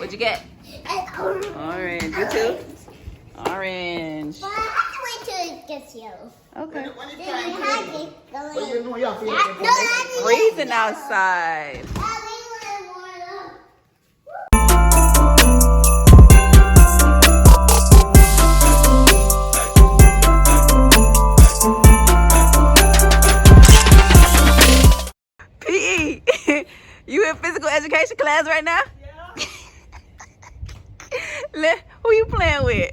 What'd you get? Orange. You too? Orange. But I have to wait till it gets yellow. Okay. It's Freezing outside. PE, you in physical education class right now? Yeah. Who you playing with?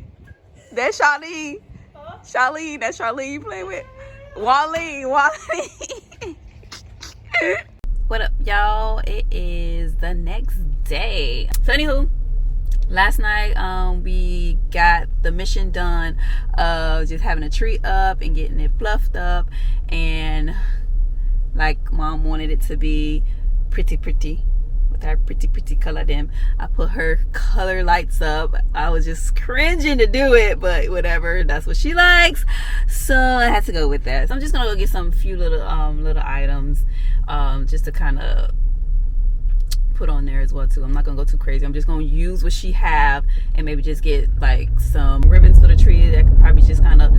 That's Charlene. Huh? Charlene, that's Charlene you playing with? Wally. What up, y'all? It is the next day. So anywho, last night we got the mission done of just having a tree up and getting it fluffed up, and like mom wanted it to be pretty with her pretty color. Them I put her color lights up. I was just cringing to do it, but whatever, that's what she likes, so I had to go with that. So I'm just gonna go get some few little items just to kind of put on there as well too. I'm not gonna go too crazy. I'm just gonna use what she have and maybe just get like some ribbons for the tree that could probably just kind of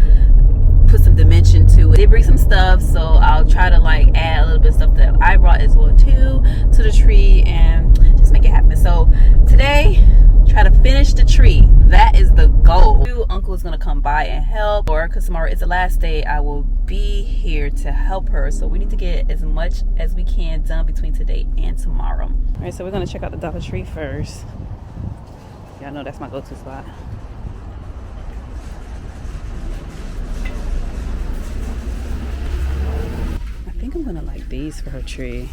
put some dimension to it. They bring some stuff, so I'll try to like add a little bit of stuff that I brought as well too to the tree and just make it happen. So today, try to finish the tree. That is the goal. Uncle is gonna come by and help, or because tomorrow is the last day I will be here to help her. So we need to get as much as we can done between today and tomorrow. All right, so we're gonna check out the Dollar Tree first. Y'all know that's my go-to spot. I think I'm gonna like these for her tree.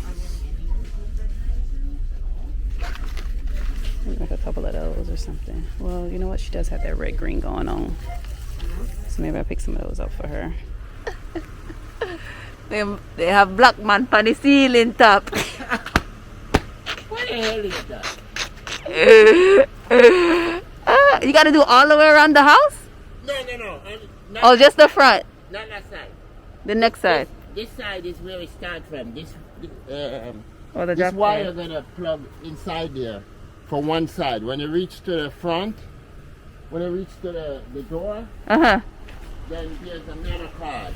Like a couple of those or something. Well, you know what? She does have that red green going on. So maybe I'll pick some of those up for her. They have black man on the ceiling top. What the hell is that? You gotta do all the way around the house? No. Oh, just the front? Not that side. The next side? This side is where we start from. This This wire gonna plug inside there for one side. When you reach to the front, when you reach to the door, then there's another card.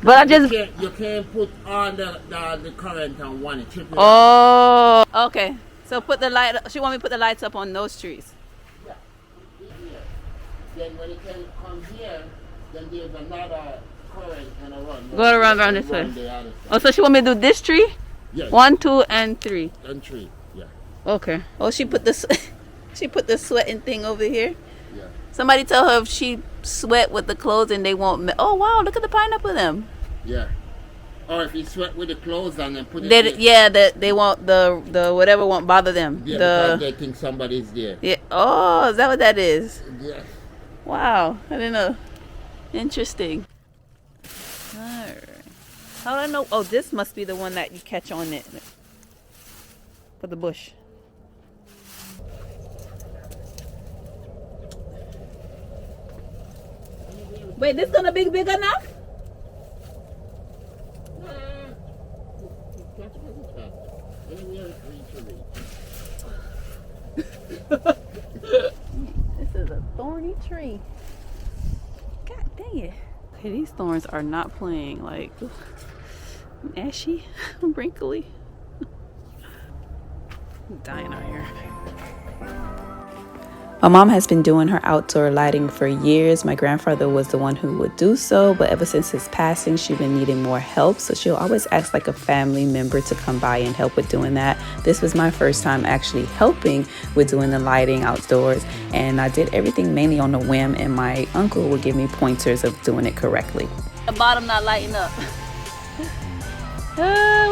But you can't put all the current on one. Oh, okay. So put the light. She want me to put the lights up on those trees. Yeah. Then when it can come here, then there's another current and a run. Go around this way. Oh, so she want me to do this tree? Yes. 1, 2, and 3. And 3. Yeah. Okay. Oh, she put this. She put the sweating thing over here. Yeah. Somebody tell her if she sweat with the clothes and they won't. Oh wow! Look at the pineapple them. Yeah. Or if you sweat with the clothes on and put it. They won't the whatever won't bother them. Yeah, because they think somebody's there. Yeah. Oh, is that what that is? Yeah. Wow, I didn't know. Interesting. Alright. How do I know? Oh, this must be the one that you catch on it for the bush. Wait, this gonna be big enough? This is a thorny tree. God dang it. Okay, these thorns are not playing. Like, I'm ashy, I'm wrinkly. I'm dying out here. My mom has been doing her outdoor lighting for years. My grandfather was the one who would do so, but ever since his passing, she's been needing more help. So she'll always ask like a family member to come by and help with doing that. This was my first time actually helping with doing the lighting outdoors. And I did everything mainly on a whim, and my uncle would give me pointers of doing it correctly. The bottom not lighting up.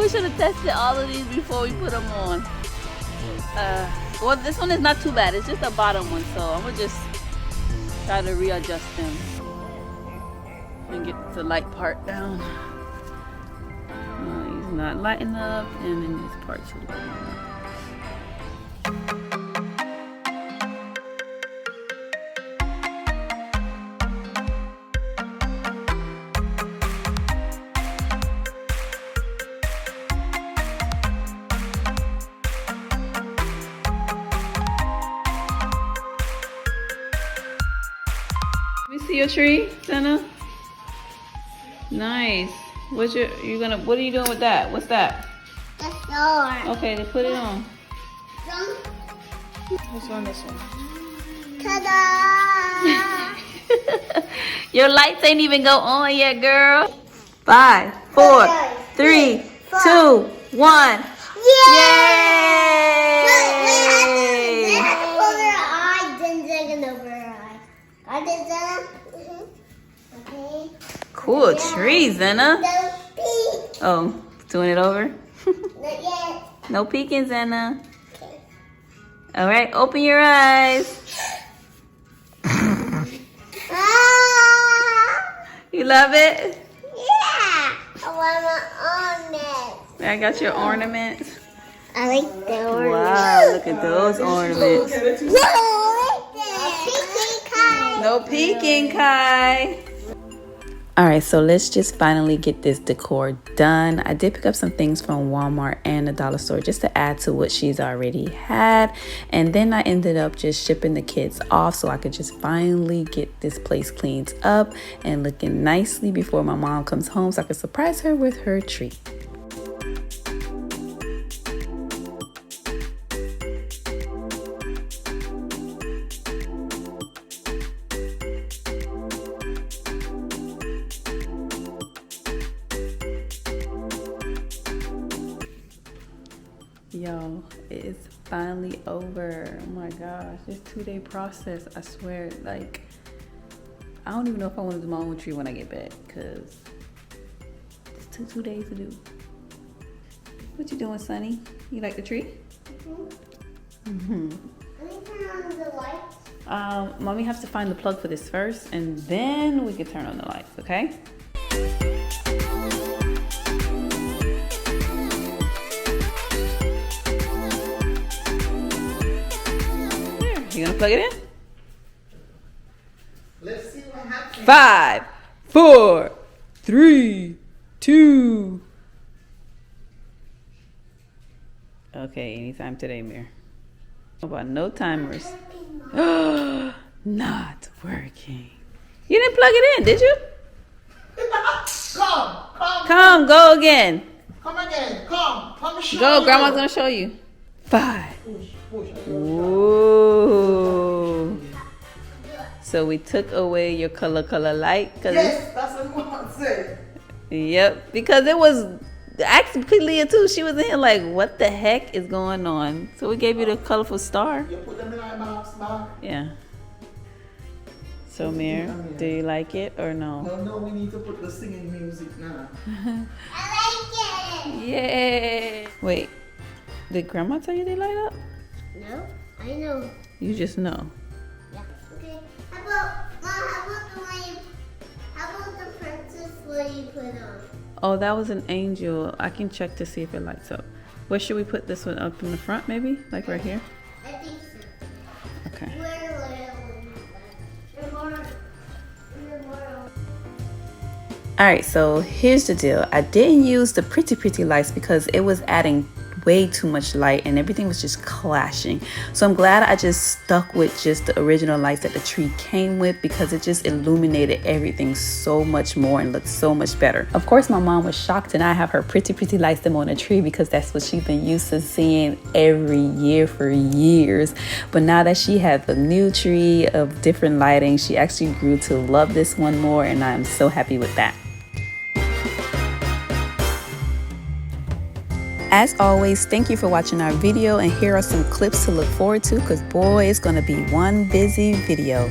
We should have tested all of these before we put them on. Well, this one is not too bad. It's just the bottom one, so I'm gonna just try to readjust them and get the light part down. He's not lighting up, and then this part should light up. see your tree, Senna? Nice. What are you doing with that? What's that? The door. Okay, then put it on. What's on this one? Ta-da! Your lights ain't even go on yet, girl. 5, 4, 3, 2, 1. Yay! Wait, over her eye, then second over her eye. Got it, Zena? Okay. Cool tree, Zenna. No peek. Oh, doing it over? Not yet. No peeking, Zenna. All right, open your eyes. Ah! You love it? Yeah! I want my ornament. I got your ornaments. I like the ornament. Wow, look at those ornaments. No peeking, Kai. All right, so let's just finally get this decor done. I did pick up some things from Walmart and the dollar store just to add to what she's already had. And then I ended up just shipping the kids off so I could just finally get this place cleaned up and looking nicely before my mom comes home so I could surprise her with her treat. Yo, it is finally over. Oh my gosh, this 2-day process, I swear, like, I don't even know if I want to do my own tree when I get back, because it's 2 days to do. What you doing, Sonny? You like the tree? Let me turn on the lights. Mommy has to find the plug for this first, and then we can turn on the lights, okay? You gonna plug it in? Let's see what happens. 5, 4, 3, 2. Okay, anytime today, Mir. How about no timers? Not working. You didn't plug it in, did you? Come, go again. Come again. Come show Go, you. Grandma's gonna show you. 5. Push. Ooh. So we took away your color light. Yes, that's what Mom said. Yep, because it was actually Leah too. She was in here like, what the heck is going on? So we gave you the colorful star. You put them in our box, Mom. Yeah. So Mir, do you like it or no? No, we need to put the singing music now. I like it. Yay! Wait, did Grandma tell you they light up? No, I know. You just know. Yeah. Okay. How about the princess what you put on? Oh, that was an angel. I can check to see if it lights up. Where should we put this one? Up in the front, maybe? Like right here? I think so. Okay. All right, so here's the deal. I didn't use the pretty lights because it was adding way too much light and everything was just clashing. So I'm glad I just stuck with just the original lights that the tree came with because it just illuminated everything so much more and looked so much better. Of course, my mom was shocked and I have her pretty lights them on the tree because that's what she's been used to seeing every year for years. But now that she had the new tree of different lighting, she actually grew to love this one more and I'm so happy with that. As always, thank you for watching our video, and here are some clips to look forward to because boy, it's going to be one busy video.